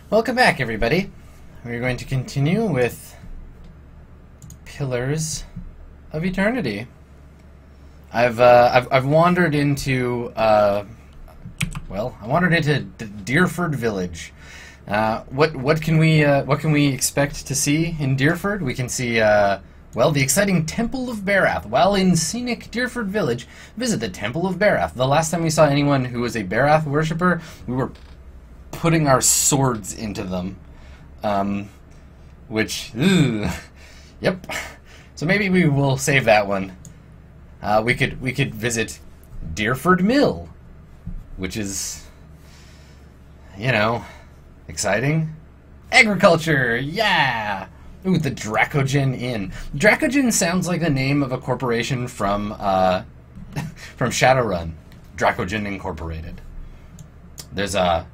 Welcome back, everybody. We're going to continue with Pillars of Eternity. I've wandered into I wandered into Deerford Village. What can we expect to see in Deerford? We can see the exciting Temple of Barath. While in scenic Deerford Village, visit the Temple of Barath. The last time we saw anyone who was a Barath worshipper, we were putting our swords into them. Yep. So maybe we will save that one. We could visit Deerford Mill, which is, exciting. Agriculture, yeah! Ooh, the Dracogen Inn. Dracogen sounds like the name of a corporation from Shadowrun. Dracogen Incorporated. There's a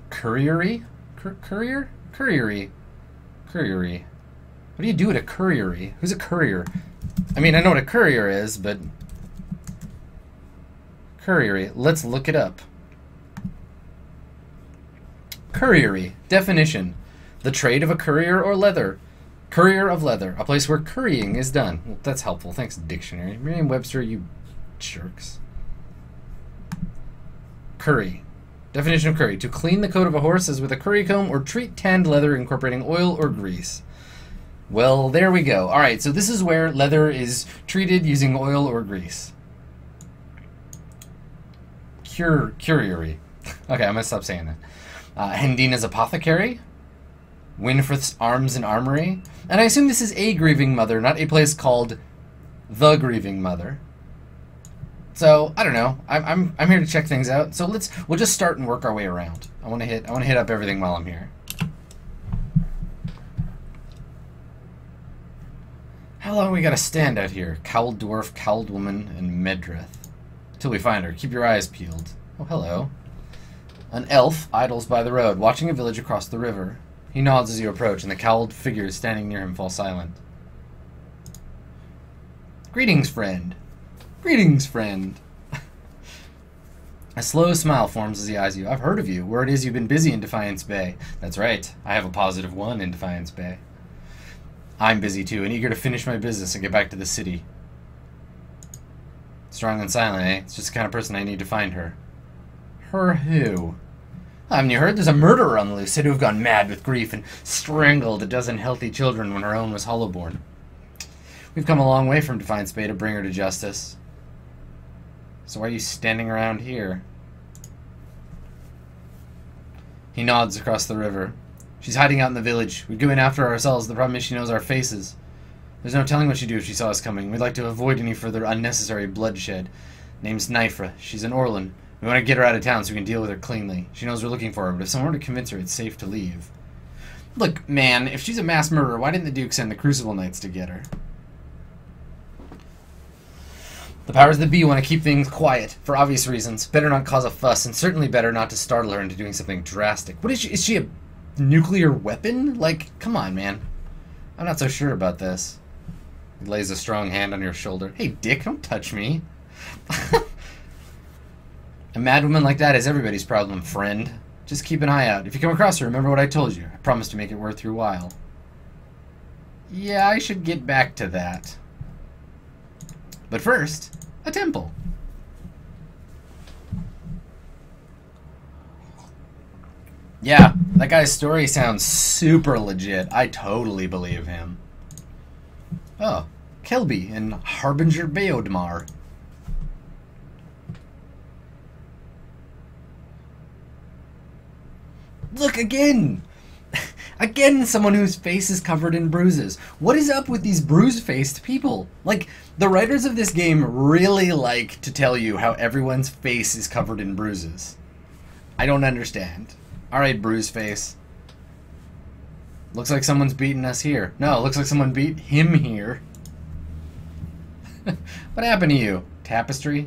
Couriery? Couriery. What do you do at a couriery? Who's a courier? I mean, I know what a courier is, but... Couriery. Let's look it up. Couriery. Definition. The trade of a courier or leather. Courier of leather. A place where currying is done. Well, that's helpful. Thanks, dictionary. Merriam-Webster, you jerks. Curry. Definition of curry. To clean the coat of a horse as with a curry comb or treat tanned leather incorporating oil or grease. Well, there we go. Alright, so this is where leather is treated using oil or grease. Curiery. Okay, I'm going to stop saying that. Hendina's Apothecary. Winfrith's Arms and Armory. And I assume this is a Grieving Mother, not a place called The Grieving Mother. So I don't know. I'm here to check things out. So we'll just start and work our way around. I want to hit up everything while I'm here. How long we gotta stand out here? Cowled Dwarf, Cowled Woman, and Medrith. Till we find her. Keep your eyes peeled. Oh, hello. An elf idles by the road, watching a village across the river. He nods as you approach, and the cowled figures standing near him fall silent. Greetings, friend. Greetings, friend. A slow smile forms as he eyes you. I've heard of you. Word is you've been busy in Defiance Bay. That's right. I have a positive 1 in Defiance Bay. I'm busy too, and eager to finish my business and get back to the city. Strong and silent, eh? It's just the kind of person I need to find her. Her who? Haven't you heard? There's a murderer on the loose, said to have gone mad with grief and strangled a dozen healthy children when her own was hollowborn. We've come a long way from Defiance Bay to bring her to justice. So why are you standing around here? He nods across the river. She's hiding out in the village. We'd go in after her ourselves. The problem is she knows our faces. There's no telling what she'd do if she saw us coming. We'd like to avoid any further unnecessary bloodshed. Name's Nifra. She's an Orlan. We want to get her out of town so we can deal with her cleanly. She knows we're looking for her, but if someone were to convince her it's safe to leave... Look, man, if she's a mass murderer, why didn't the Duke send the Crucible Knights to get her? The powers that be want to keep things quiet, for obvious reasons. Better not cause a fuss, and certainly better not to startle her into doing something drastic. What is she? Is she a nuclear weapon? Like, come on, man. I'm not so sure about this. He lays a strong hand on your shoulder. Hey, Dick, don't touch me. A mad woman like that is everybody's problem, friend. Just keep an eye out. If you come across her, remember what I told you. I promise to make it worth your while. Yeah, I should get back to that. But first, a temple. Yeah, that guy's story sounds super legit. I totally believe him. Oh, Kelby and Harbinger Beodmar. Look again! Again, someone whose face is covered in bruises. What is up with these bruise-faced people? Like, the writers of this game really like to tell you how everyone's face is covered in bruises. I don't understand. Alright, bruise face. Looks like someone's beating us here. No, it looks like someone beat him here. What happened to you? Tapestry?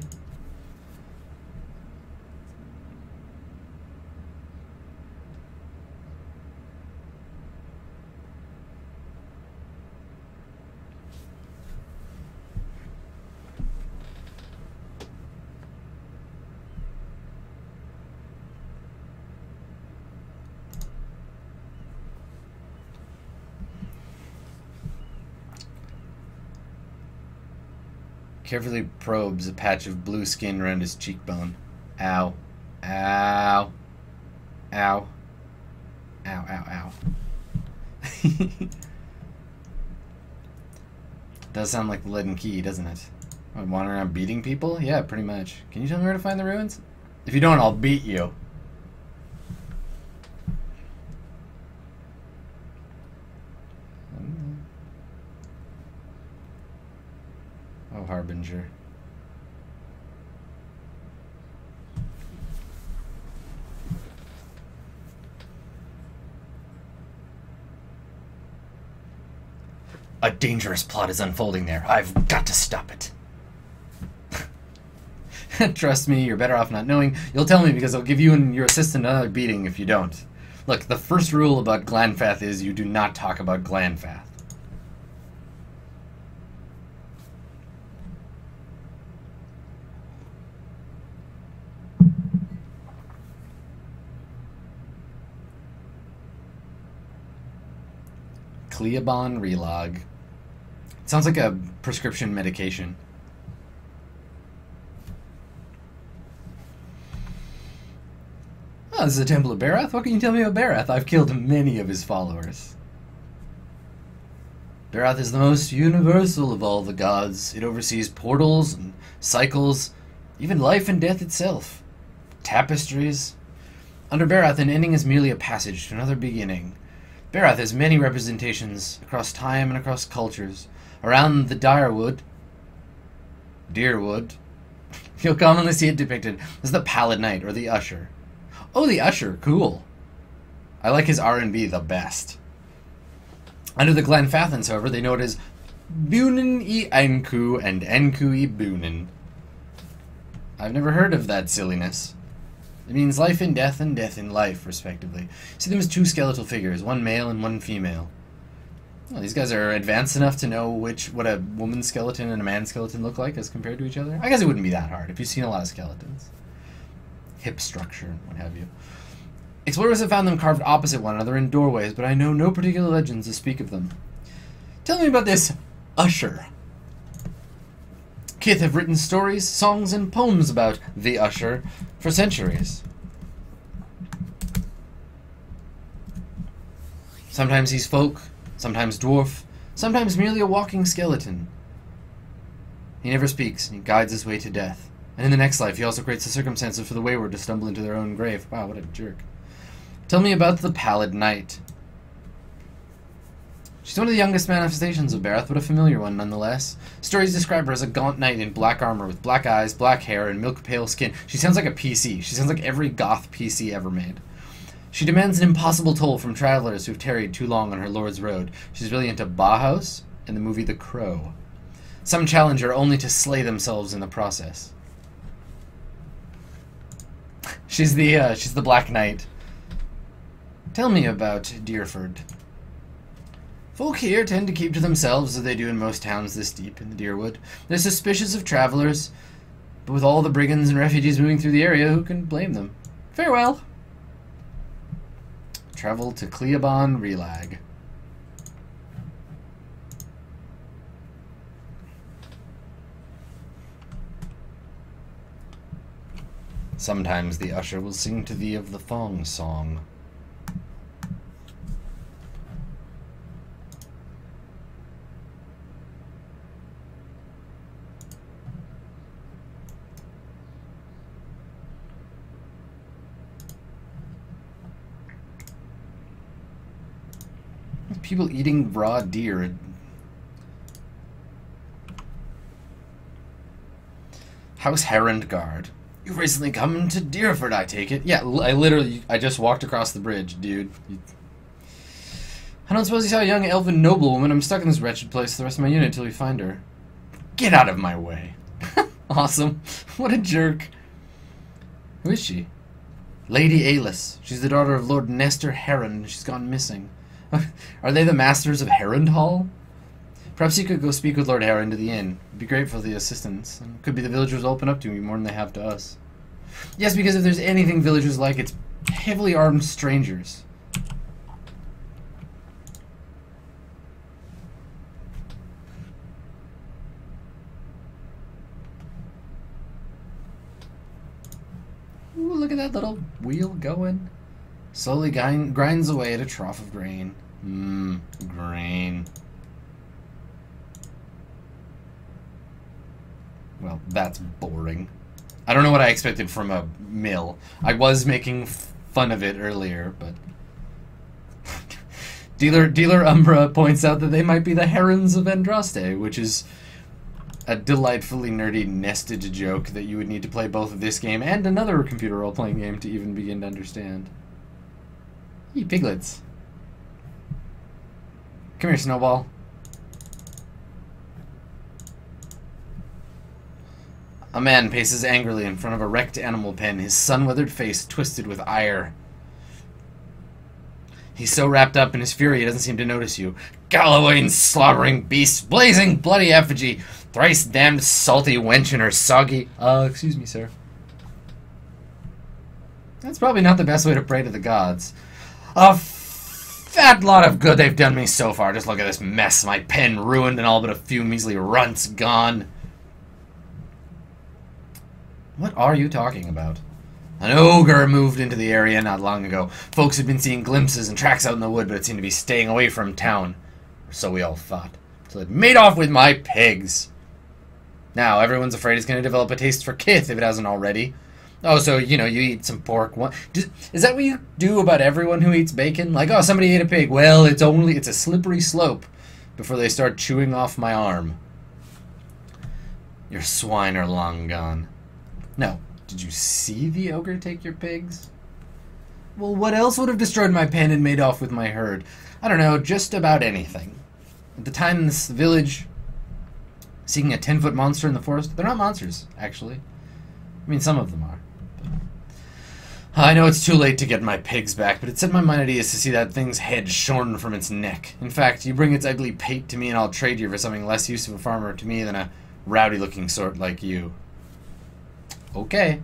Carefully probes a patch of blue skin around his cheekbone. Ow. Ow. Ow. Ow, ow, ow. Does sound like the lead and key, doesn't it? I'm wandering around beating people? Yeah, pretty much. Can you tell me where to find the ruins? If you don't, I'll beat you. Oh, Harbinger. A dangerous plot is unfolding there. I've got to stop it. Trust me, you're better off not knowing. You'll tell me because I'll give you and your assistant another beating if you don't. Look, the first rule about Glanfath is you do not talk about Glanfath. Cleobon Relog. It sounds like a prescription medication. Oh, this is a temple of Barath? What can you tell me about Barath? I've killed many of his followers. Barath is the most universal of all the gods. It oversees portals and cycles, even life and death itself. Tapestries. Under Barath, an ending is merely a passage to another beginning. Barath has many representations across time and across cultures. Around the Deerwood, you'll commonly see it depicted as the Pallid Knight or the Usher. Oh, the Usher, cool. I like his R&B the best. Under the Glenfathans, however, they know it as Bunin I Enku and Enku I Bunin. I've never heard of that silliness. It means life in death and death in life, respectively. See them as two skeletal figures, one male and one female. Well, these guys are advanced enough to know what a woman's skeleton and a man's skeleton look like as compared to each other. I guess it wouldn't be that hard if you've seen a lot of skeletons. Hip structure and what have you. Explorers have found them carved opposite one another in doorways, but I know no particular legends to speak of them. Tell me about this Usher. Kith have written stories, songs, and poems about the Usher for centuries. Sometimes he's folk, sometimes dwarf, sometimes merely a walking skeleton. He never speaks, and he guides his way to death. And in the next life, he also creates the circumstances for the wayward to stumble into their own grave. Wow, what a jerk. Tell me about the Pallid Knight. She's one of the youngest manifestations of Barath, but a familiar one nonetheless. Stories describe her as a gaunt knight in black armor with black eyes, black hair, and milk-pale skin. She sounds like a PC. She sounds like every goth PC ever made. She demands an impossible toll from travelers who've tarried too long on her lord's road. She's really into Bauhaus and the movie The Crow. Some challenge her only to slay themselves in the process. She's the Black Knight. Tell me about Deerford. Folk here tend to keep to themselves, as they do in most towns this deep in the Deerwood. They're suspicious of travelers, but with all the brigands and refugees moving through the area, who can blame them? Farewell. Travel to Cleobon Relag. Sometimes the usher will sing to thee of the thong song. People eating raw deer. House Herond Guard. You've recently come to Deerford, I take it. Yeah, I just walked across the bridge, dude. I don't suppose you saw a young elven noblewoman. I'm stuck in this wretched place for the rest of my unit until we find her. Get out of my way. Awesome. What a jerk. Who is she? Lady Alis. She's the daughter of Lord Nestor Heron. She's gone missing. Are they the masters of Herond Hall? Perhaps you could go speak with Lord Heron to the inn. It'd be great for the assistance. And could be the villagers open up to me more than they have to us. Yes, because if there's anything villagers like, it's heavily armed strangers. look at that little wheel going. Slowly grinds away at a trough of grain. Grain. Well, that's boring. I don't know what I expected from a mill. I was making fun of it earlier, but... Dealer Umbra points out that they might be the herons of Andraste, which is a delightfully nerdy nested joke that you would need to play both of this game and another computer role-playing game to even begin to understand. Ye piglets. Come here, Snowball. A man paces angrily in front of a wrecked animal pen, his sun-weathered face twisted with ire. He's so wrapped up in his fury he doesn't seem to notice you. Gallowayne slobbering beast, blazing bloody effigy, thrice damned salty wench in her soggy... excuse me, sir. That's probably not the best way to pray to the gods. A fat lot of good they've done me so far. Just look at this mess. My pen ruined and all but a few measly runts gone. What are you talking about? An ogre moved into the area not long ago. Folks had been seeing glimpses and tracks out in the wood, but it seemed to be staying away from town. Or so we all thought. So it made off with my pigs. Now, everyone's afraid it's going to develop a taste for kith if it hasn't already. Oh, so, you know, you eat some pork. Is that what you do about everyone who eats bacon? Like, oh, somebody ate a pig. Well, it's a slippery slope before they start chewing off my arm. Your swine are long gone. No. Did you see the ogre take your pigs? Well, what else would have destroyed my pen and made off with my herd? I don't know, just about anything. At the time in this village, seeing a 10-foot monster in the forest, they're not monsters, actually. I mean, some of them are. I know it's too late to get my pigs back, but it set my mind at ease to see that thing's head shorn from its neck. In fact, you bring its ugly pate to me and I'll trade you for something less use of a farmer to me than a rowdy-looking sort like you. Okay.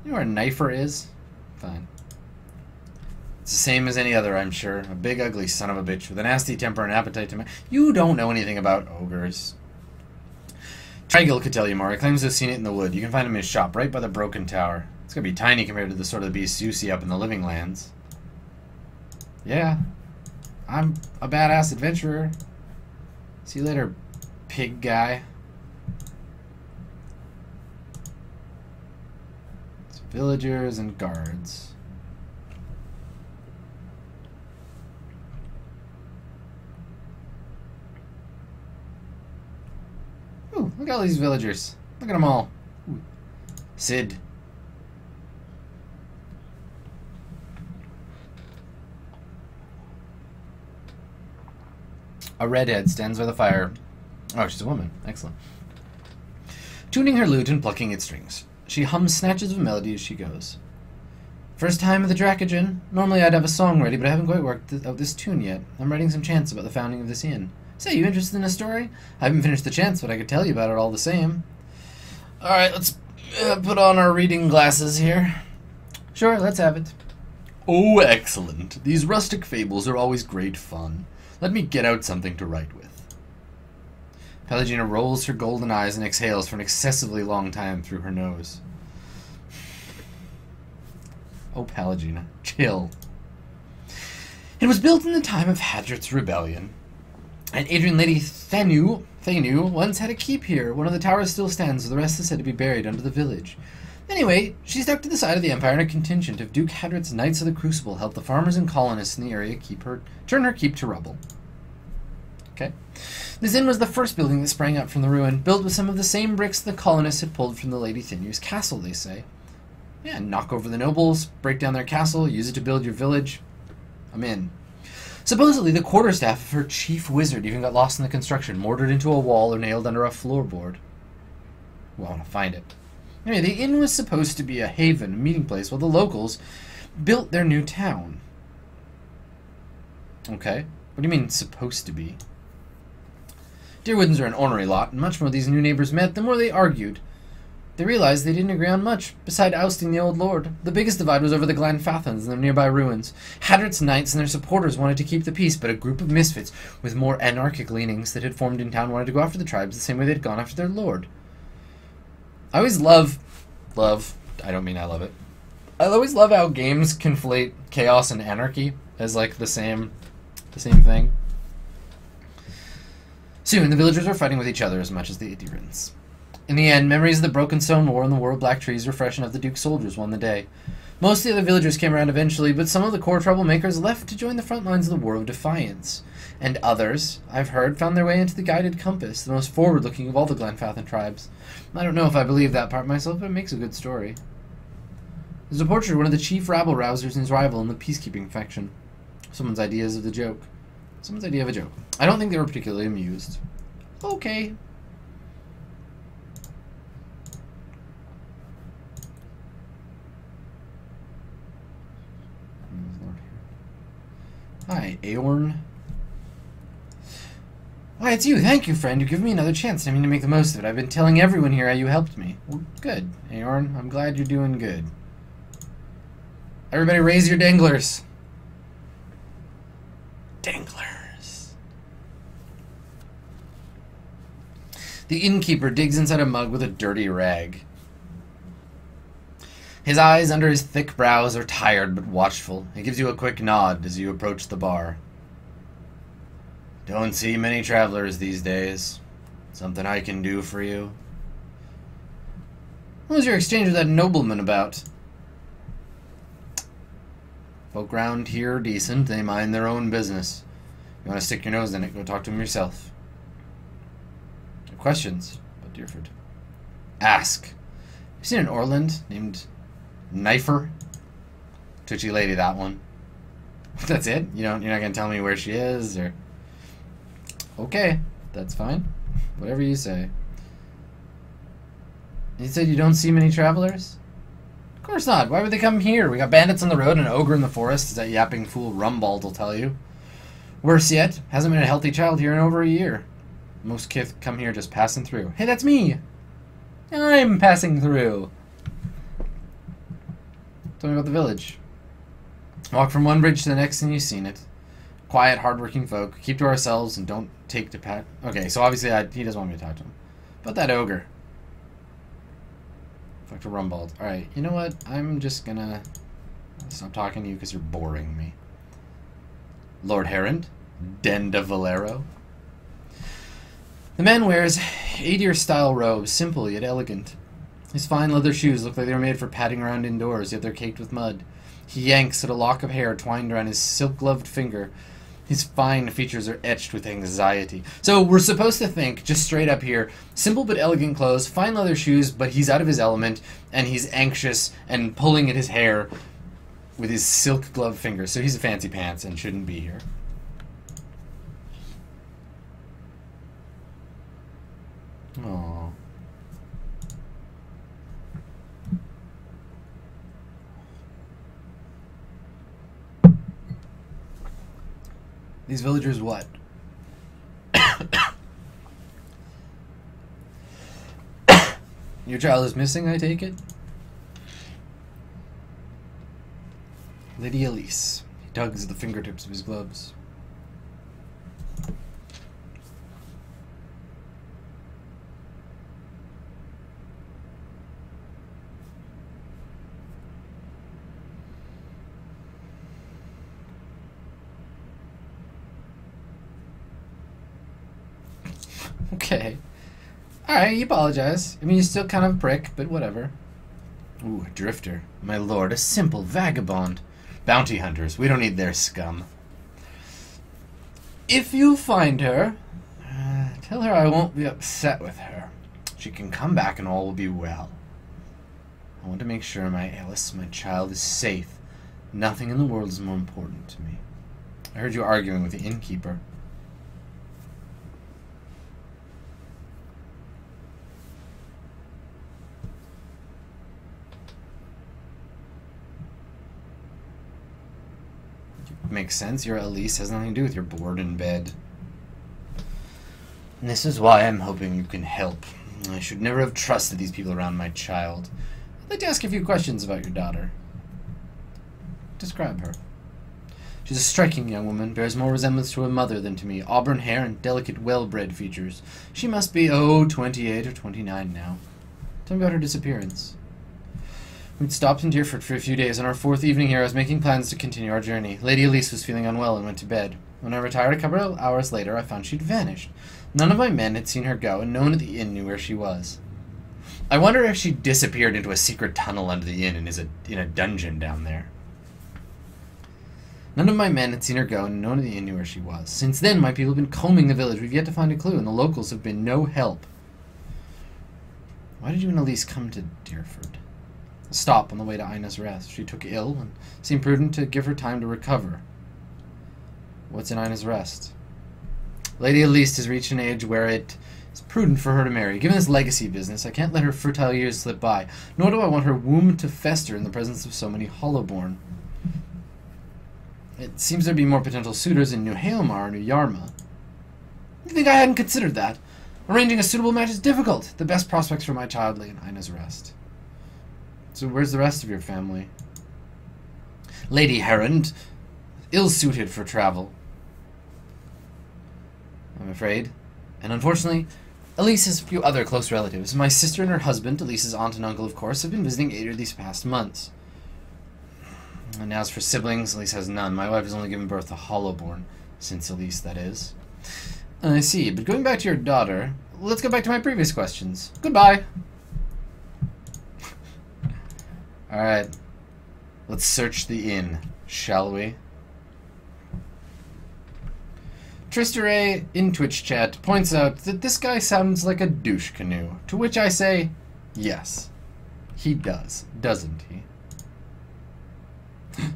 You know where a knifer is? Fine. It's the same as any other, I'm sure. A big, ugly son of a bitch with a nasty temper and appetite to You don't know anything about ogres. Trigil could tell you more. He claims to have seen it in the wood. You can find him in his shop right by the broken tower. It's gonna be tiny compared to the sort of beasts you see up in the living lands. Yeah. I'm a badass adventurer. See you later, pig guy. It's villagers and guards. Ooh, look at all these villagers. Look at them all. Ooh. Sid. A redhead stands by the fire. Oh, she's a woman. Excellent. Tuning her lute and plucking its strings. She hums snatches of melody as she goes. First time at the Dracogen. Normally I'd have a song ready, but I haven't quite worked out this tune yet. I'm writing some chants about the founding of this inn. Say, you interested in a story? I haven't finished the chants, but I could tell you about it all the same. Alright, let's put on our reading glasses here. Sure, let's have it. Oh, excellent. These rustic fables are always great fun. Let me get out something to write with. Pelagina rolls her golden eyes and exhales for an excessively long time through her nose. Oh, Pelagina, chill. It was built in the time of Hadrit's rebellion. And Adrian Lady Thenu once had a keep here. One of the towers still stands, so the rest is said to be buried under the village. Anyway, she stuck to the side of the Empire, and a contingent of Duke Hadrit's Knights of the Crucible helped the farmers and colonists in the area turn her keep to rubble. Okay. This inn was the first building that sprang up from the ruin, built with some of the same bricks the colonists had pulled from the Lady Thenu's castle, they say. Yeah, knock over the nobles, break down their castle, use it to build your village. I'm in. Supposedly, the quarterstaff of her chief wizard even got lost in the construction, mortared into a wall or nailed under a floorboard. Well, I want to find it. Anyway, the inn was supposed to be a haven, a meeting place, while the locals built their new town. Okay. What do you mean, supposed to be? Deerwoodens are an ornery lot, and much more these new neighbors met, the more they argued. They realized they didn't agree on much, beside ousting the old lord. The biggest divide was over the Glanfathans and their nearby ruins. Hadrit's knights and their supporters wanted to keep the peace, but a group of misfits with more anarchic leanings that had formed in town wanted to go after the tribes the same way they'd gone after their lord. I always love I don't mean I love it. I always love how games conflate chaos and anarchy as like the same thing. Soon, the villagers were fighting with each other as much as the Idirans. In the end, memories of the Broken Stone War and the War of Black Trees were fresh enough the Duke's soldiers won the day. Most of the other villagers came around eventually, but some of the core troublemakers left to join the front lines of the War of Defiance. And others, I've heard, found their way into the Guided Compass, the most forward-looking of all the Glenfathan tribes. I don't know if I believe that part myself, but it makes a good story. There's a portrait of one of the chief rabble-rousers and his rival in the peacekeeping faction. Someone's ideas of the joke. Someone's idea of a joke. I don't think they were particularly amused. Okay. Hi, Aorn. Why, it's you. Thank you, friend. You've given me another chance. I mean to make the most of it. I've been telling everyone here how you helped me. Well, good, Aorn. I'm glad you're doing good. Everybody raise your danglers. Danglers. The innkeeper digs inside a mug with a dirty rag. His eyes under his thick brows are tired but watchful. He gives you a quick nod as you approach the bar. Don't see many travelers these days. Something I can do for you? What was your exchange with that nobleman about? Folk round here are decent. They mind their own business. You want to stick your nose in it, go talk to him yourself. No questions, but Deerford. Ask. You seen an Orland named Knifer? Twitchy lady, that one. That's it? You're not gonna tell me where she is, or... Okay, that's fine. Whatever you say. You said you don't see many travelers? Of course not. Why would they come here? We got bandits on the road and an ogre in the forest, as that yapping fool Rumbald will tell you. Worse yet, hasn't been a healthy child here in over a year. Most kith come here just passing through. Hey, that's me! I'm passing through. Tell me about the village. Walk from one bridge to the next and you've seen it. Quiet, hard-working folk. Keep to ourselves and don't take to Pat. Okay, so obviously he doesn't want me to talk to him. But that ogre. Fuck to Rumbald. Alright, you know what? I'm just gonna stop talking to you because you're boring me. Lord Herond. Den de Valero. The man wears Adir-style robes, simple yet elegant. His fine leather shoes look like they were made for padding around indoors, yet they're caked with mud. He yanks at a lock of hair twined around his silk-gloved finger. His fine features are etched with anxiety. So we're supposed to think, just straight up here, simple but elegant clothes, fine leather shoes, but he's out of his element, and he's anxious and pulling at his hair with his silk-gloved fingers. So he's a fancy pants and shouldn't be here. Aww. These villagers what? Your child is missing, I take it? Lady Elise. He tugs at the fingertips of his gloves. Okay. Alright, you apologize. I mean, you're still kind of a prick, but whatever. Ooh, a drifter. My lord, a simple vagabond. Bounty hunters. We don't need their scum. If you find her, tell her I won't be upset with her. She can come back and all will be well. I want to make sure my Alice, my child, is safe. Nothing in the world is more important to me. I heard you arguing with the innkeeper. Makes sense. Your Elise has nothing to do with your board in bed. And this is why I'm hoping you can help. I should never have trusted these people around my child. I'd like to ask a few questions about your daughter. Describe her. She's a striking young woman, bears more resemblance to her mother than to me. Auburn hair and delicate, well-bred features. She must be, 28 or 29 now. Tell me about her disappearance. We'd stopped in Deerford for a few days. On our 4th evening here, I was making plans to continue our journey. Lady Elise was feeling unwell and went to bed. When I retired a couple of hours later, I found she'd vanished. None of my men had seen her go, and no one at the inn knew where she was. I wonder if she disappeared into a secret tunnel under the inn and is in a dungeon down there. None of my men had seen her go, and no one at the inn knew where she was. Since then, my people have been combing the village. We've yet to find a clue, and the locals have been no help. Why did you and Elise come to Deerford? A stop on the way to Ina's Rest. She took ill, and seemed prudent to give her time to recover. What's in Ina's Rest? Lady Elise has reached an age where it is prudent for her to marry. Given this legacy business, I can't let her fertile years slip by, nor do I want her womb to fester in the presence of so many Hollowborn. It seems there'd be more potential suitors in New Haelmar or New Yarma. You think I hadn't considered that? Arranging a suitable match is difficult. The best prospects for my child lay in Ina's Rest. So where's the rest of your family? Lady Herond, ill-suited for travel, I'm afraid. And unfortunately, Elise has a few other close relatives. My sister and her husband, Elise's aunt and uncle, of course, have been visiting Ader these past months. And as for siblings, Elise has none. My wife has only given birth to Hollowborn, since Elise, that is. I see, but going back to your daughter, let's go back to my previous questions. Goodbye! Alright. Let's search the inn, shall we? Tristeray in Twitch chat points out that this guy sounds like a douche canoe, to which I say, yes. He does, doesn't he?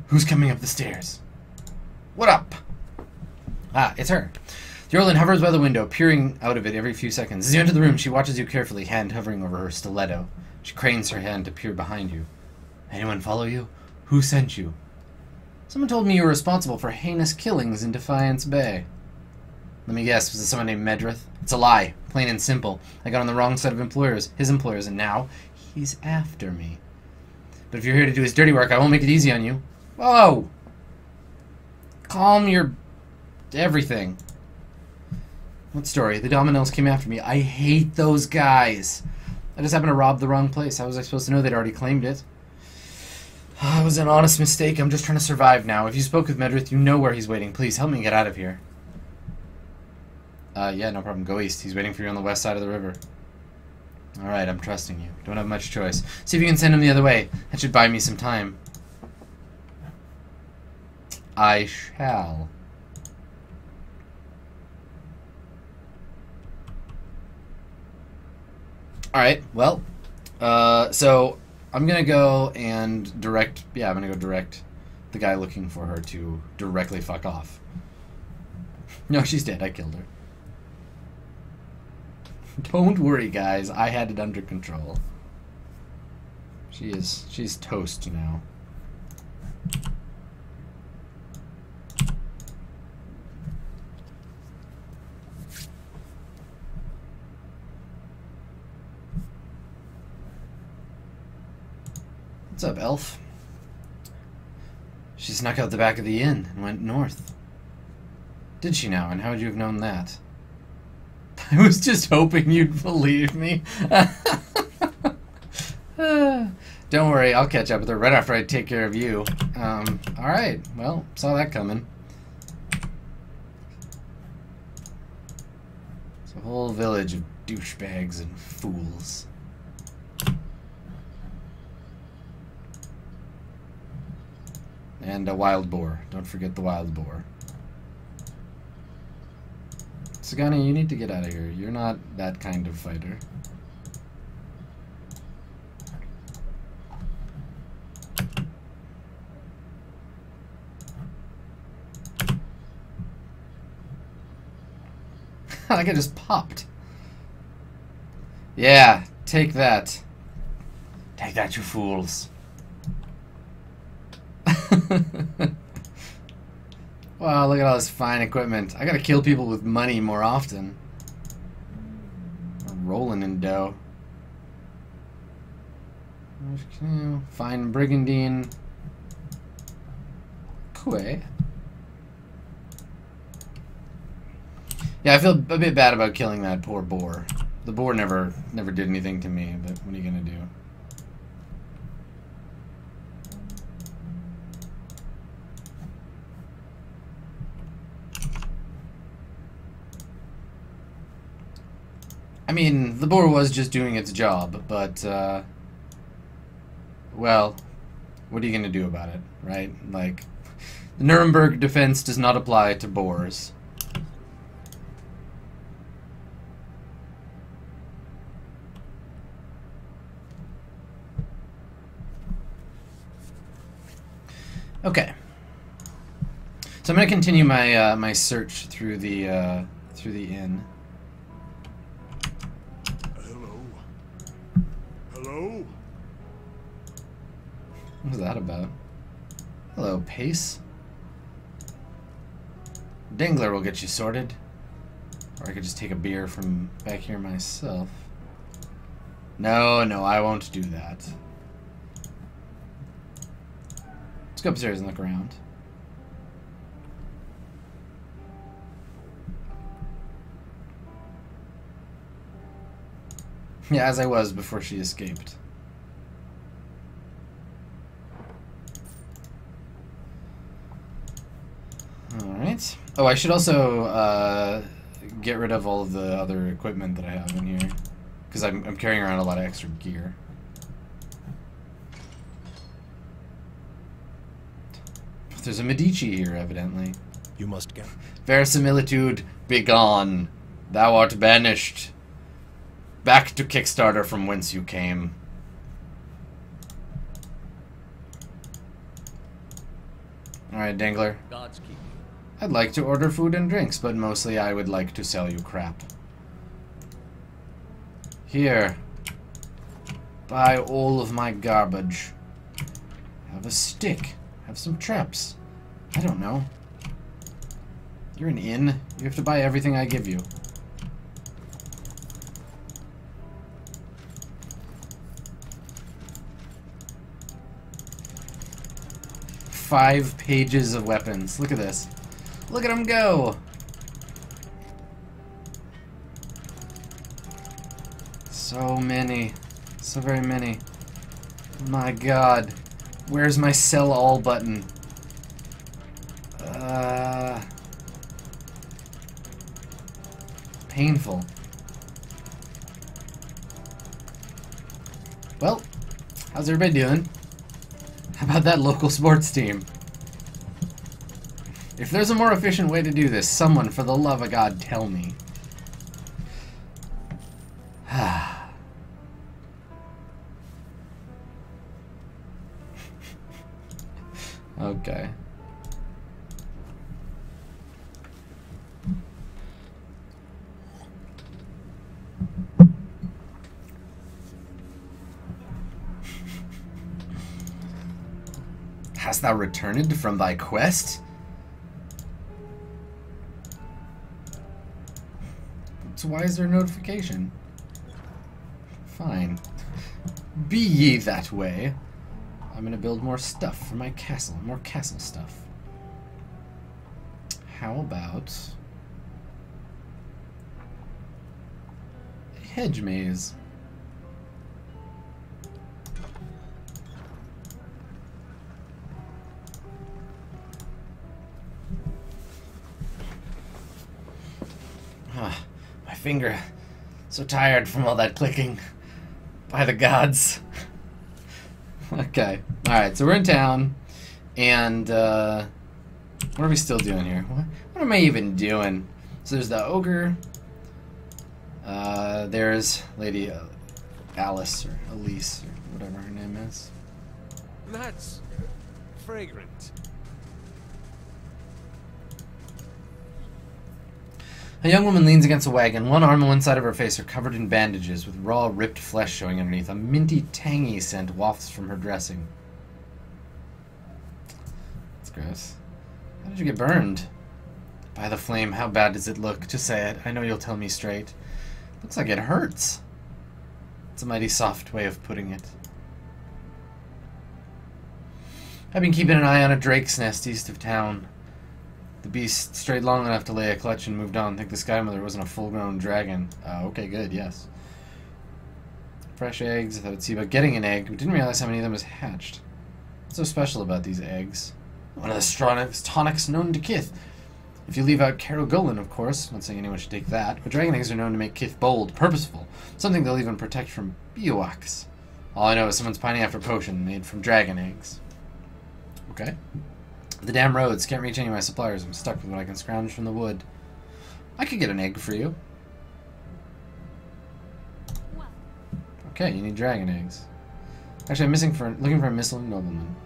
Who's coming up the stairs? What up? Ah, it's her. The Orlin hovers by the window, peering out of it every few seconds. As you enter the room, she watches you carefully, hand hovering over her stiletto. She cranes her hand to peer behind you. Anyone follow you? Who sent you? Someone told me you were responsible for heinous killings in Defiance Bay. Let me guess, was it someone named Medrith? It's a lie, plain and simple. I got on the wrong side of his employers, and now he's after me. But if you're here to do his dirty work, I won't make it easy on you. Whoa! Calm your everything. What story? The Dominoes came after me. I hate those guys. I just happened to rob the wrong place. How was I supposed to know they'd already claimed it? It was an honest mistake. I'm just trying to survive now. If you spoke with Medrith, you know where he's waiting. Please, help me get out of here. Yeah, no problem. Go east. He's waiting for you on the west side of the river. Alright, I'm trusting you. Don't have much choice. See if you can send him the other way. That should buy me some time. I shall. Alright, well, so I'm gonna go and direct, yeah, I'm gonna go direct the guy looking for her to directly fuck off. No, she's dead. I killed her. Don't worry, guys. I had it under control. She's toast now. What's up, elf? She snuck out the back of the inn and went north. Did she now? And how would you have known that? I was just hoping you'd believe me. Don't worry, I'll catch up with her right after I take care of you. Alright, well, saw that coming. It's a whole village of douchebags and fools. And a wild boar. Don't forget the wild boar. Sagani, you need to get out of here. You're not that kind of fighter. That guy just popped. Yeah, take that. Take that, you fools. Wow, look at all this fine equipment. I gotta kill people with money more often. I'm rolling in dough. Fine brigandine. Quay. Yeah, I feel a bit bad about killing that poor boar. The boar never did anything to me, but what are you gonna do? I mean, the boar was just doing its job, but, well, what are you going to do about it, right? Like, the Nuremberg defense does not apply to boars. Okay. So I'm going to continue my my search through the inn. Hello. Hello. What was that about? Hello, Pace. Dangler will get you sorted. Or I could just take a beer from back here myself. No, no, I won't do that. Let's go upstairs and look around. Yeah, as I was before she escaped. Alright. Oh, I should also get rid of all of the other equipment that I have in here. Because I'm carrying around a lot of extra gear. There's a Medici here, evidently. You must go. Verisimilitude, begone. Thou art banished. Back to Kickstarter from whence you came. Alright, Dangler. God's keep you. I'd like to order food and drinks, but mostly I would like to sell you crap. Here. Buy all of my garbage. Have a stick. Have some traps. I don't know. You're an inn. You have to buy everything I give you. Five pages of weapons. Look at this. Look at them go. So many. So very many. My God. Where's my sell all button? Painful. Well, how's everybody doing? How about that local sports team? If there's a more efficient way to do this, someone, for the love of God, tell me. Okay. Hast thou returned from thy quest? So why is there a notification? Fine. Be ye that way. I'm gonna build more stuff for my castle. More castle stuff. How about a hedge maze? Ah, my finger. So tired from all that clicking. By the gods. Okay. Alright, so we're in town. And, what are we still doing here? What am I even doing? So there's the ogre. There's Lady Alice, or Elise, or whatever her name is. That's fragrant. A young woman leans against a wagon. One arm and one side of her face are covered in bandages, with raw, ripped flesh showing underneath. A minty, tangy scent wafts from her dressing. That's gross. How did you get burned? By the flame. How bad does it look? Just say it. I know you'll tell me straight. Looks like it hurts. It's a mighty soft way of putting it. I've been keeping an eye on a drake's nest east of town. The beast strayed long enough to lay a clutch and moved on. Think the Sky Mother wasn't a full-grown dragon. Okay, good, yes. Fresh eggs. I thought I'd see about getting an egg. We didn't realize how many of them was hatched. What's so special about these eggs? One of the strongest tonics known to Kith. If you leave out Carogolan, of course. Not saying anyone should take that. But dragon eggs are known to make Kith bold, purposeful. Something they'll even protect from Biowax. All I know is someone's pining after a potion made from dragon eggs. Okay. The damn roads. Can't reach any of my suppliers. I'm stuck with what I can scrounge from the wood. I could get an egg for you. Okay, you need dragon eggs. Actually, looking for a missing nobleman.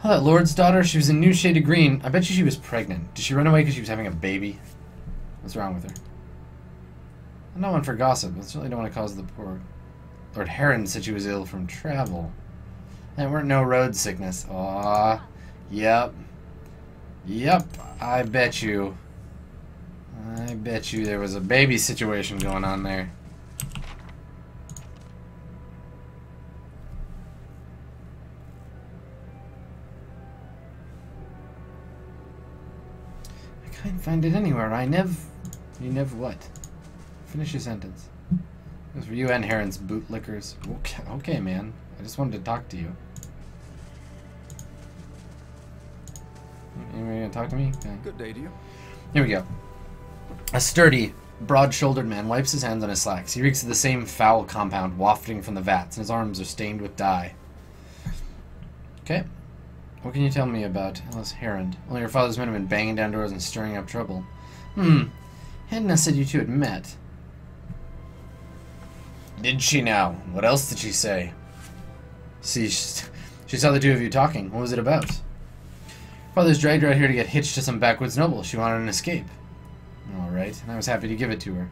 Oh, that lord's daughter. She was a new shade of green. I bet you she was pregnant. Did she run away because she was having a baby? What's wrong with her? I'm not one for gossip. I certainly don't want to cause the poor... Lord Heron said she was ill from travel. There weren't no road sickness. Aw. Yep. Yep. I bet you there was a baby situation going on there. I can't find it anywhere. You never what? Finish your sentence. It was for you and Heron's bootlickers. Okay, man. I just wanted to talk to you. Anybody gonna talk to me? Okay. Good day to you. Here we go. A sturdy, broad-shouldered man wipes his hands on his slacks. He reeks of the same foul compound wafting from the vats, and his arms are stained with dye. Okay. What can you tell me about Alice Heron? Only your father's men have been banging down doors and stirring up trouble. Hedna said you two had met. Did she now? What else did she say? See, she saw the two of you talking. What was it about? Father's dragged her out here to get hitched to some backwoods noble. She wanted an escape. Alright, and I was happy to give it to her.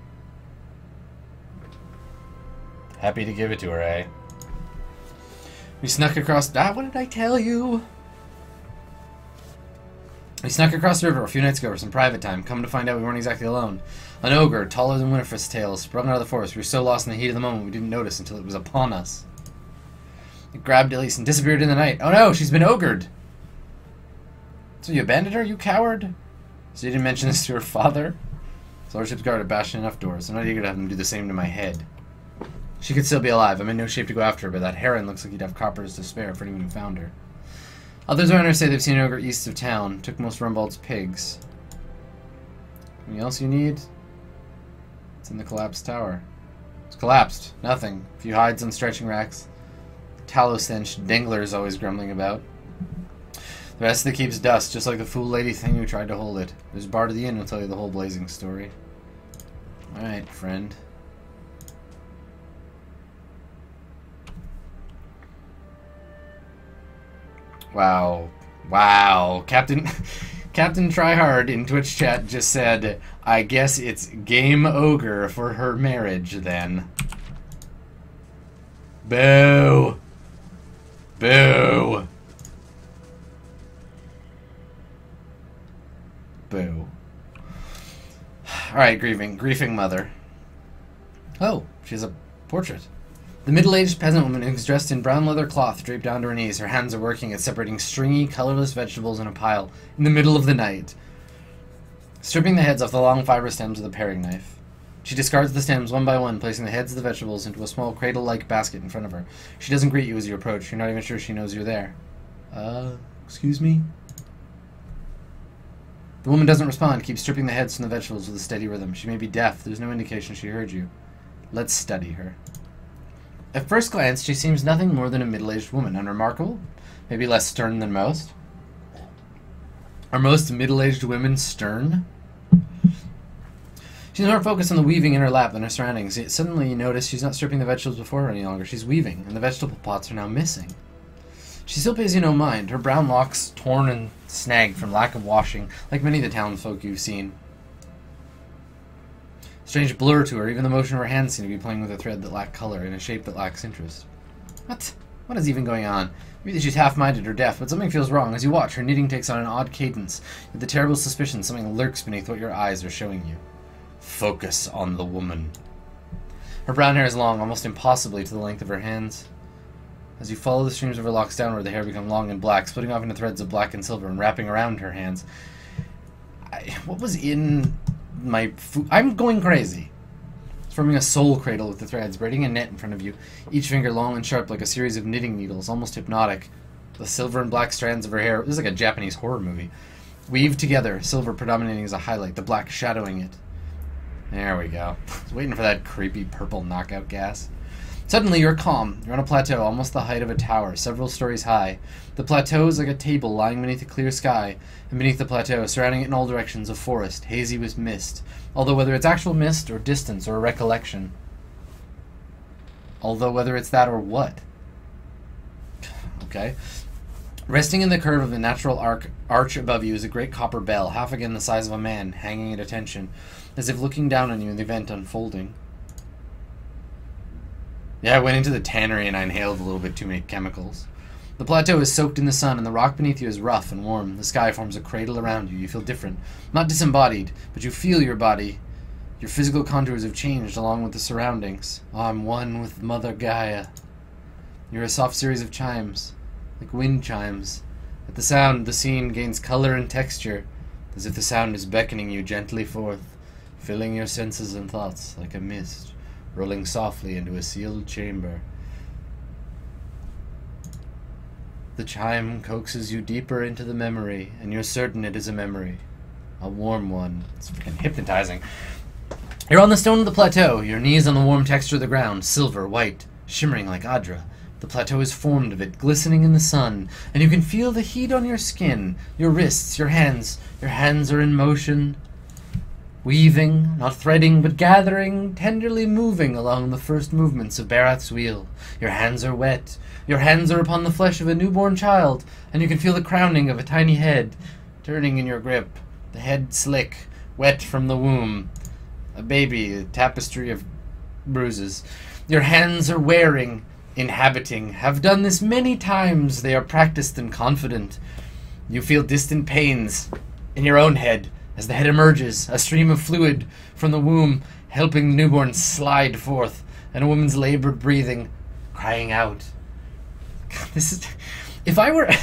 Happy to give it to her, eh? We snuck across... what did I tell you? We snuck across the river a few nights ago for some private time. Come to find out we weren't exactly alone. An ogre, taller than Winifred's tail, sprung out of the forest. We were so lost in the heat of the moment we didn't notice until it was upon us. It grabbed Elise and disappeared in the night. Oh no, she's been ogred! So you abandoned her, you coward? So you didn't mention this to her father? His lordship's guard had bashed enough doors. I'm not eager to have them do the same to my head. She could still be alive. I'm in no shape to go after her, but that Heron looks like he'd have coppers to spare for anyone who found her. Others around her say they've seen an ogre east of town. Took most Rumbald's pigs. Anything else you need? It's in the collapsed tower. It's collapsed. Nothing. A few hides on stretching racks. Tallow stench Dingler's always grumbling about. The rest of the keep's dust, just like the fool lady thing who tried to hold it. There's a bar to the inn who'll tell you the whole blazing story. Alright, friend. Wow. Wow. Captain Tryhard in Twitch chat just said, I guess it's game ogre for her marriage then. Boo. Boo. Boo. Alright, griefing mother. Oh, she has a portrait. The middle-aged peasant woman who's dressed in brown leather cloth draped down to her knees. Her hands are working at separating stringy, colorless vegetables in a pile in the middle of the night. Stripping the heads off the long fiber stems with a paring knife. She discards the stems one by one, placing the heads of the vegetables into a small cradle-like basket in front of her. She doesn't greet you as you approach. You're not even sure she knows you're there. Excuse me? The woman doesn't respond, keeps stripping the heads from the vegetables with a steady rhythm. She may be deaf. There's no indication she heard you. Let's study her. At first glance, she seems nothing more than a middle-aged woman. Unremarkable, maybe less stern than most. Are most middle-aged women stern? She's more focused on the weaving in her lap than her surroundings. Yet suddenly you notice she's not stripping the vegetables before her any longer. She's weaving, and the vegetable pots are now missing. She still pays you no mind, her brown locks torn and snagged from lack of washing, like many of the townsfolk you've seen. Strange blur to her, even the motion of her hands seem to be playing with a thread that lacks color in a shape that lacks interest. What? What is even going on? Maybe she's half-minded or deaf, but something feels wrong. As you watch, her knitting takes on an odd cadence, with the terrible suspicion something lurks beneath what your eyes are showing you. Focus on the woman. Her brown hair is long, almost impossibly to the length of her hands. As you follow the streams of her locks downward, the hair becomes long and black, splitting off into threads of black and silver and wrapping around her hands. What was in my food? I'm going crazy. It's forming a soul cradle with the threads, braiding a net in front of you, each finger long and sharp like a series of knitting needles, almost hypnotic. The silver and black strands of her hair, this is like a Japanese horror movie, weaved together, silver predominating as a highlight, the black shadowing it. There we go. I was waiting for that creepy purple knockout gas. Suddenly, you're calm. You're on a plateau, almost the height of a tower, several stories high. The plateau is like a table lying beneath a clear sky, and beneath the plateau, surrounding it in all directions, a forest, hazy with mist. Although whether it's actual mist, or distance, or a recollection. Although whether it's that or what. Okay. Resting in the curve of the natural arch above you is a great copper bell, half again the size of a man, hanging at attention, as if looking down on you in the event unfolding. Yeah, I went into the tannery and I inhaled a little bit too many chemicals. The plateau is soaked in the sun, and the rock beneath you is rough and warm. The sky forms a cradle around you. You feel different. Not disembodied, but you feel your body. Your physical contours have changed along with the surroundings. Oh, I'm one with Mother Gaia. You're a soft series of chimes, like wind chimes. At the sound, the scene gains color and texture, as if the sound is beckoning you gently forth, filling your senses and thoughts like a mist, rolling softly into a sealed chamber. The chime coaxes you deeper into the memory, and you're certain it is a memory. A warm one. It's freaking hypnotizing. You're on the stone of the plateau, your knees on the warm texture of the ground, silver, white, shimmering like Adra. The plateau is formed of it, glistening in the sun, and you can feel the heat on your skin, your wrists, your hands. Your hands are in motion, weaving, not threading, but gathering, tenderly moving along the first movements of Barath's wheel. Your hands are wet. Your hands are upon the flesh of a newborn child, and you can feel the crowning of a tiny head, turning in your grip. The head slick, wet from the womb. A baby, a tapestry of bruises. Your hands are wearing, inhabiting, have done this many times. They are practiced and confident. You feel distant pains in your own head as the head emerges, a stream of fluid from the womb helping the newborn slide forth, and a woman's labored breathing, crying out. God, this is... If I were a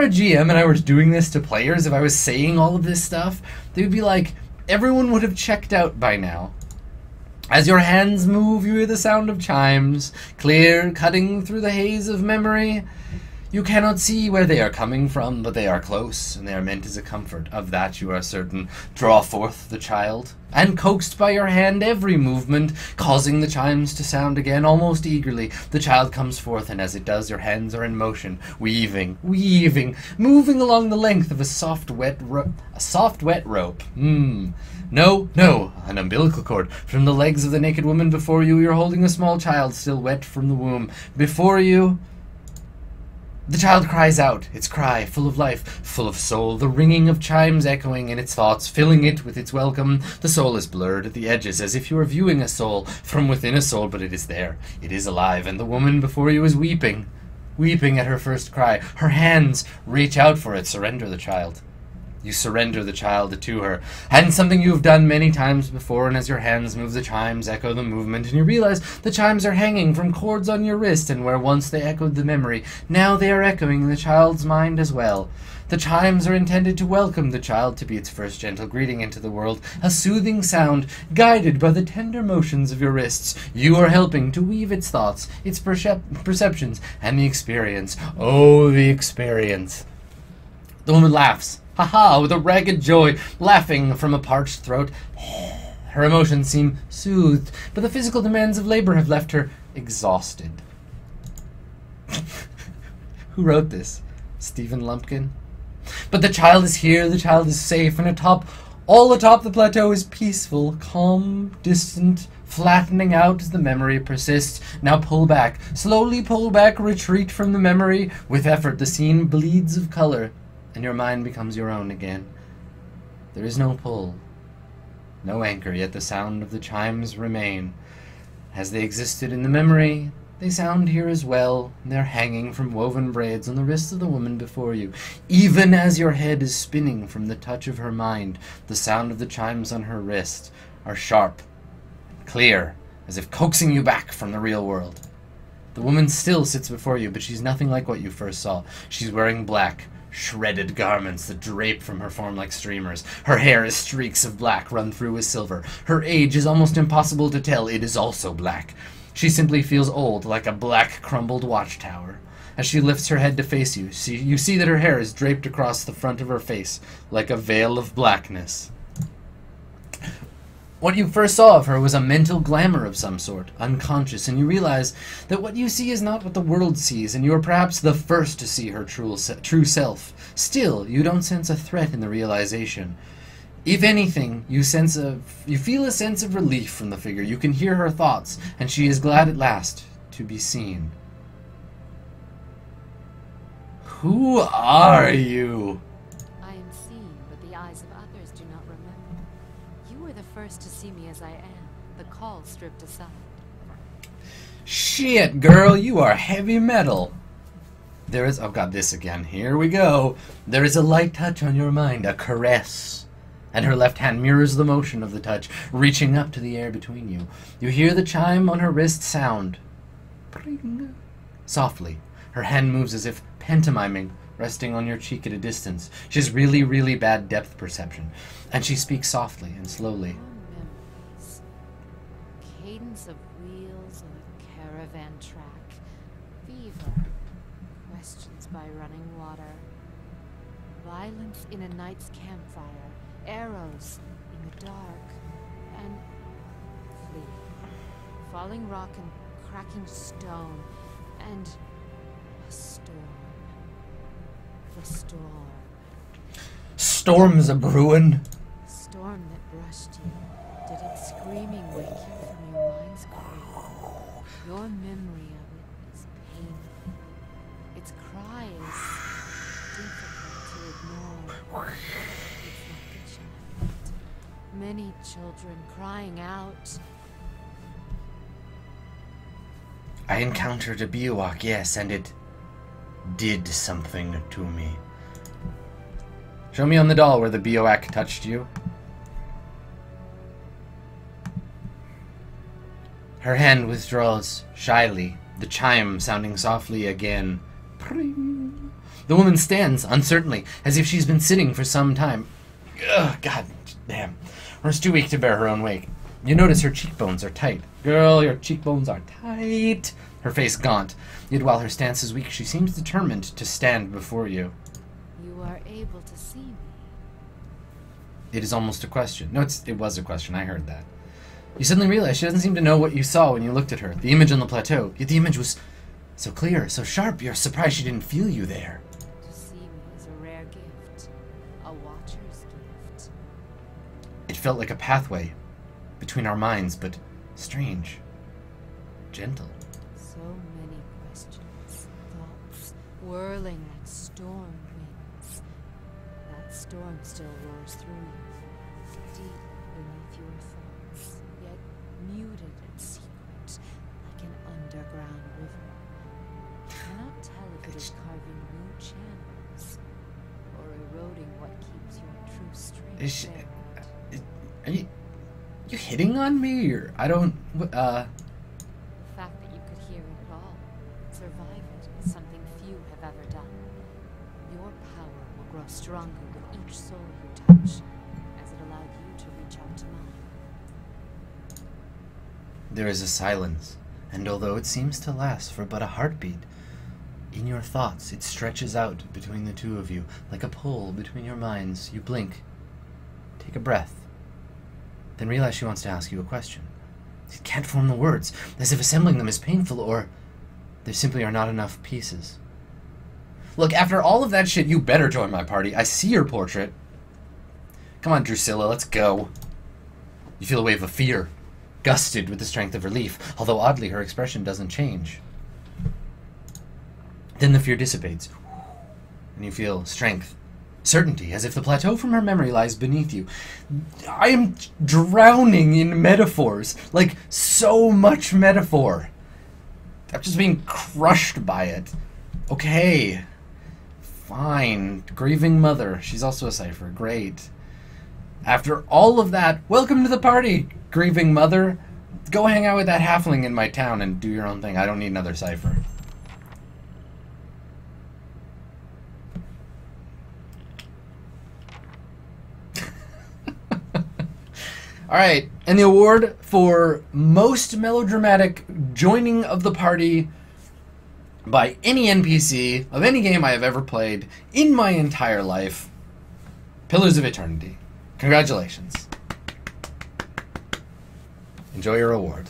GM and I was doing this to players, if I was saying all of this stuff, they would be like, everyone would have checked out by now. As your hands move, you hear the sound of chimes, clear, cutting through the haze of memory. You cannot see where they are coming from, but they are close, and they are meant as a comfort. Of that you are certain. Draw forth the child, and coaxed by your hand every movement, causing the chimes to sound again almost eagerly. The child comes forth, and as it does, your hands are in motion, weaving, moving along the length of a soft, wet rope. No, an umbilical cord. From the legs of the naked woman before you, you're holding a small child still wet from the womb. Before you... The child cries out, its cry, full of life, full of soul, the ringing of chimes echoing in its thoughts, filling it with its welcome. The soul is blurred at the edges, as if you are viewing a soul from within a soul, but it is there. It is alive, and the woman before you is weeping at her first cry. Her hands reach out for it. Surrender the child. You surrender the child to her, and something you have done many times before, and as your hands move, the chimes echo the movement, and you realize the chimes are hanging from cords on your wrist, and where once they echoed the memory, now they are echoing in the child's mind as well. The chimes are intended to welcome the child, to be its first gentle greeting into the world, a soothing sound, guided by the tender motions of your wrists. You are helping to weave its thoughts, its perceptions, and the experience. Oh, the experience. The woman laughs. Ha-ha, with a ragged joy, laughing from a parched throat. Her emotions seem soothed, but the physical demands of labor have left her exhausted. Who wrote this? Stephen Lumpkin? But the child is here, the child is safe, and all atop the plateau is peaceful, calm, distant, flattening out as the memory persists. Now pull back, slowly pull back, retreat from the memory. With effort, the scene bleeds of color, and your mind becomes your own again. There is no pull, no anchor, yet the sound of the chimes remain. As they existed in the memory, they sound here as well. They're hanging from woven braids on the wrists of the woman before you. Even as your head is spinning from the touch of her mind, the sound of the chimes on her wrist are sharp and clear, as if coaxing you back from the real world. The woman still sits before you, but she's nothing like what you first saw. She's wearing black, shredded garments that drape from her form like streamers. Her hair is streaks of black run through with silver. Her age is almost impossible to tell. It is also black. She simply feels old, like a black crumbled watchtower. As she lifts her head to face you, you see that her hair is draped across the front of her face like a veil of blackness. What you first saw of her was a mental glamour of some sort, unconscious, and you realize that what you see is not what the world sees, and you are perhaps the first to see her true self. Still, you don't sense a threat in the realization. If anything, you feel a sense of relief from the figure. You can hear her thoughts, and she is glad at last to be seen. Who are you? I am seen, but the eyes of others do not remember. You were the first to see me as I am, the call stripped aside. Shit, girl, you are heavy metal. There is... I've got this again. Here we go. There is a light touch on your mind, a caress. And her left hand mirrors the motion of the touch, reaching up to the air between you. You hear the chime on her wrist sound. Pring. Softly. Her hand moves as if pantomiming, resting on your cheek at a distance. She has really, really bad depth perception. And she speaks softly and slowly. Memories. Cadence of wheels on a caravan track. Fever. Questions by running water. Violence in a night's campfire. Arrows in the dark. And flee. Falling rock and cracking stone. And a storm. The storm. Storm's a brewin'. Storm that brushed you. Did its screaming wake you from your mind's cradle? Your memory of it is painful. Its cry is difficult to ignore. It's like a child. Many children crying out. I encountered a Biowak, yes, and it did something to me. Show me on the doll where the Biowak touched you. Her hand withdraws shyly, the chime sounding softly again. Pring. The woman stands uncertainly, as if she's been sitting for some time. Ugh, God damn. Or is too weak to bear her own weight. You notice her cheekbones are tight. Girl, your cheekbones are tight. Her face gaunt. Yet while her stance is weak, she seems determined to stand before you. You are able to see me. It is almost a question. No, it was a question. I heard that. You suddenly realize she doesn't seem to know what you saw when you looked at her. The image on the plateau. Yet the image was so clear, so sharp, you're surprised she didn't feel you there. To see me is a rare gift. A watcher's gift. It felt like a pathway between our minds, but strange. Gentle. So many questions, thoughts, whirling like storm winds. That storm still roars through you, deep beneath your thoughts, yet muted and secret, like an underground river. You cannot tell if it is carving new channels, or eroding what keeps your true strength buried. Are you hitting on me, or I don't, The fact that you could hear it at all, survive it, is something few have ever done. Your power will grow stronger with each soul you touch, as it allowed you to reach out to mine. There is a silence, and although it seems to last for but a heartbeat, in your thoughts it stretches out between the two of you, like a pole between your minds. You blink, take a breath, then realize she wants to ask you a question. You can't form the words, as if assembling them is painful, or there simply are not enough pieces. Look, after all of that shit, you better join my party. I see your portrait. Come on, Drusilla, let's go. You feel a wave of fear, gusted with the strength of relief, although oddly her expression doesn't change. Then the fear dissipates, and you feel strength, certainty, as if the plateau from her memory lies beneath you. I am drowning in metaphors, like so much metaphor. I'm just being crushed by it. Okay. Fine. Grieving mother. She's also a cipher. Great. After all of that, welcome to the party, grieving mother. Go hang out with that halfling in my town and do your own thing. I don't need another cipher. Alright, and the award for most melodramatic joining of the party by any NPC of any game I have ever played in my entire life. Pillars of Eternity. Congratulations. Enjoy your reward.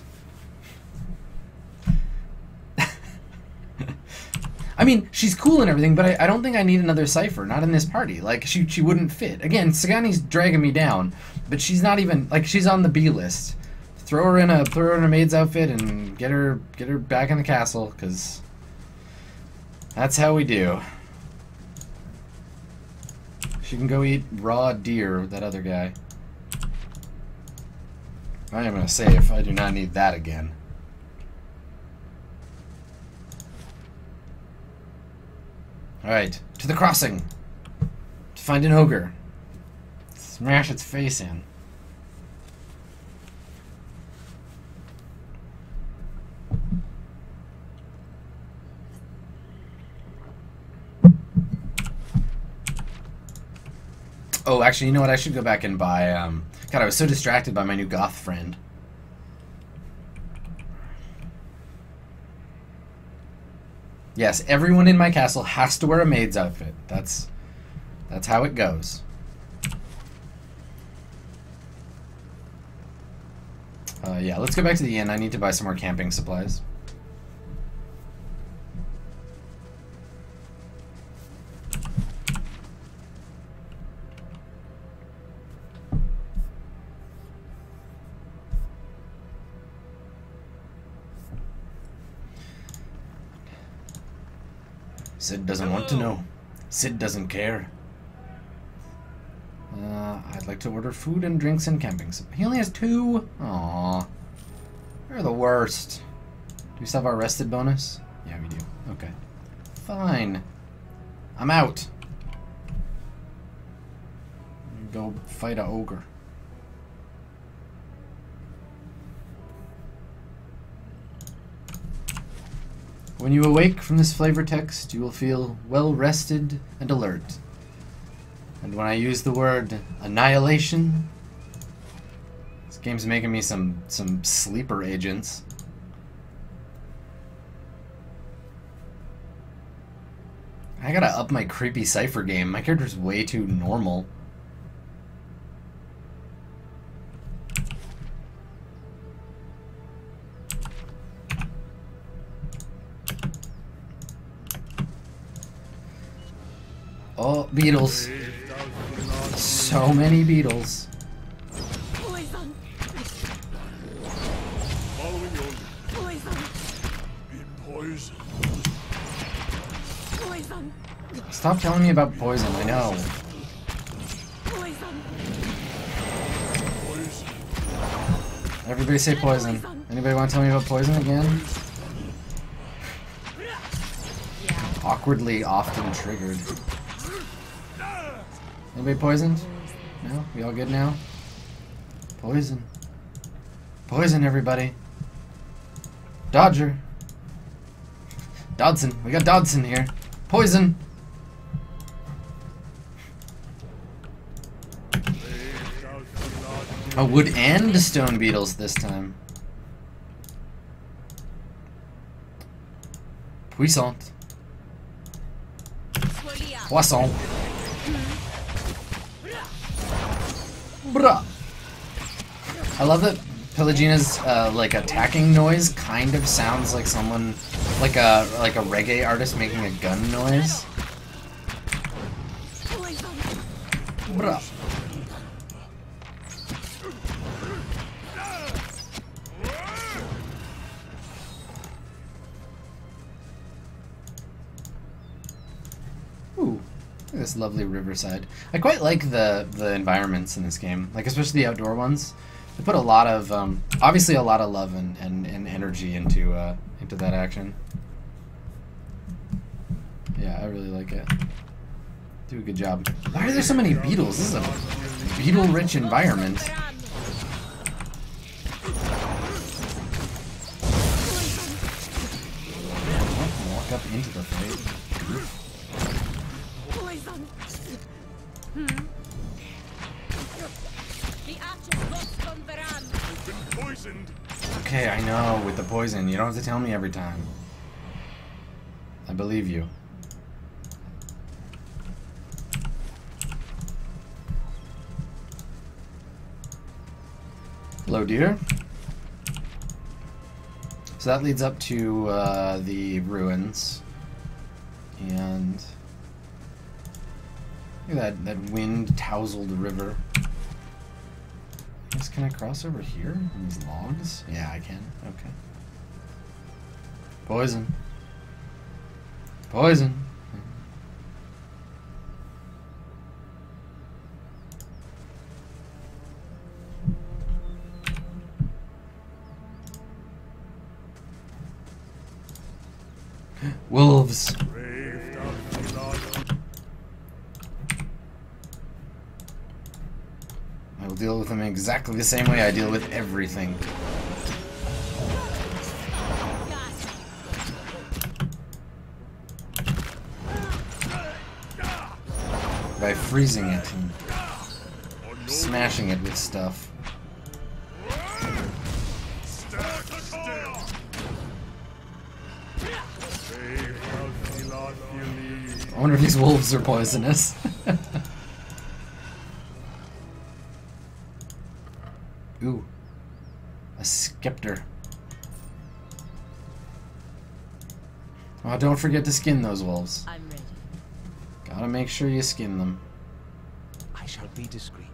I mean, she's cool and everything, but I don't think I need another Cypher. Not in this party. Like, she wouldn't fit. Again, Sagani's dragging me down, but she's not even, like, she's on the B list. Throw her in a maid's outfit and get her back in the castle, because that's how we do. She can go eat raw deer with that other guy. I am gonna save. I do not need that again. Alright, to the crossing. To find an ogre. Smash its face in. Oh, actually, you know what? I should go back and buy, God, I was so distracted by my new goth friend. Yes, everyone in my castle has to wear a maid's outfit. That's how it goes. Yeah, let's go back to the inn. I need to buy some more camping supplies. Sid doesn't want to know. Sid doesn't care. I'd like to order food and drinks and camping supplies. He only has 2? Aww. You're the worst. Do we still have our rested bonus? Yeah, we do. Okay. Fine. I'm out. Go fight a ogre. When you awake from this flavor text, you will feel well rested and alert. And when I use the word annihilation, this game's making me some sleeper agents. I gotta up my creepy Cypher game. My character's way too normal. Oh, beetles. So many beetles. Poison. Following on. Poison. Be poisoned. Poison. Stop telling me about poison, I know. Poison. Poison. Everybody say poison. Anybody want to tell me about poison again? Awkwardly often triggered. Anybody poisoned? No? We all good now? Poison. Poison, everybody. Dodger. Dodson. We got Dodson here. Poison. A wood and stone beetles this time. Puissant. Poisson. Bruh. I love that Pelagina's like attacking noise kind of sounds like someone like a reggae artist making a gun noise. Bruh. Ooh. This lovely riverside. I quite like the environments in this game, like especially the outdoor ones. They put a lot of obviously a lot of love and energy into that action. Yeah, I really like it. Do a good job. Why are there so many beetles? This is a beetle-rich environment. Walk up into the fight. Poisoned. Okay, I know, with the poison. You don't have to tell me every time. I believe you. Hello, dear. So that leads up to the ruins. And look at that wind-tousled river. I guess, can I cross over here? On these logs? Yeah, I can. Okay. Poison. Poison. Wolves. I will deal with them exactly the same way I deal with everything. By freezing it and smashing it with stuff. I wonder if these wolves are poisonous. Ooh. A scepter. Oh, don't forget to skin those wolves. I'm ready. Gotta make sure you skin them. I shall be discreet.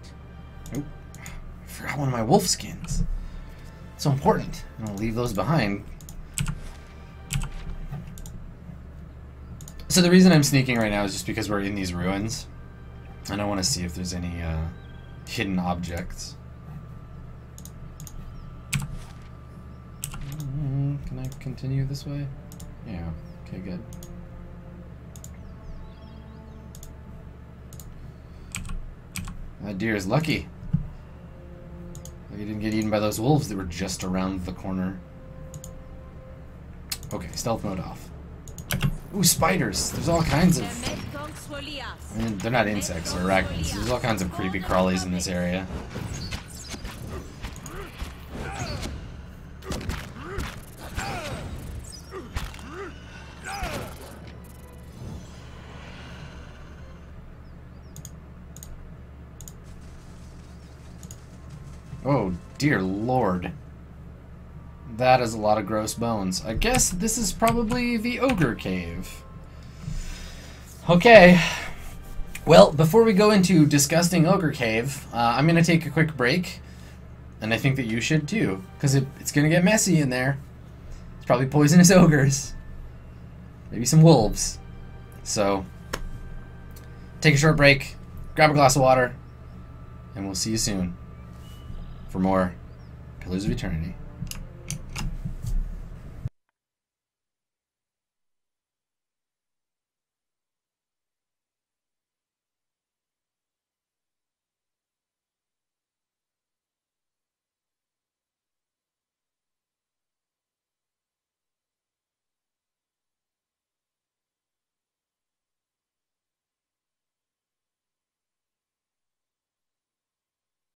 Oop. I forgot one of my wolf skins. It's so important. I'll leave those behind. So the reason I'm sneaking right now is just because we're in these ruins. And I want to see if there's any hidden objects. Can I continue this way? Yeah. Okay, good. That deer is lucky. He didn't get eaten by those wolves that were just around the corner. Okay, stealth mode off. Ooh, spiders! There's all kinds of... I mean, they're not insects or arachnids. There's all kinds of creepy crawlies in this area. Oh, dear lord. That is a lot of gross bones. I guess this is probably the ogre cave. Okay. Well, before we go into disgusting ogre cave, I'm going to take a quick break. And I think that you should too. Because it's going to get messy in there. It's probably poisonous ogres. Maybe some wolves. So, take a short break. Grab a glass of water. And we'll see you soon. For more Pillars of Eternity.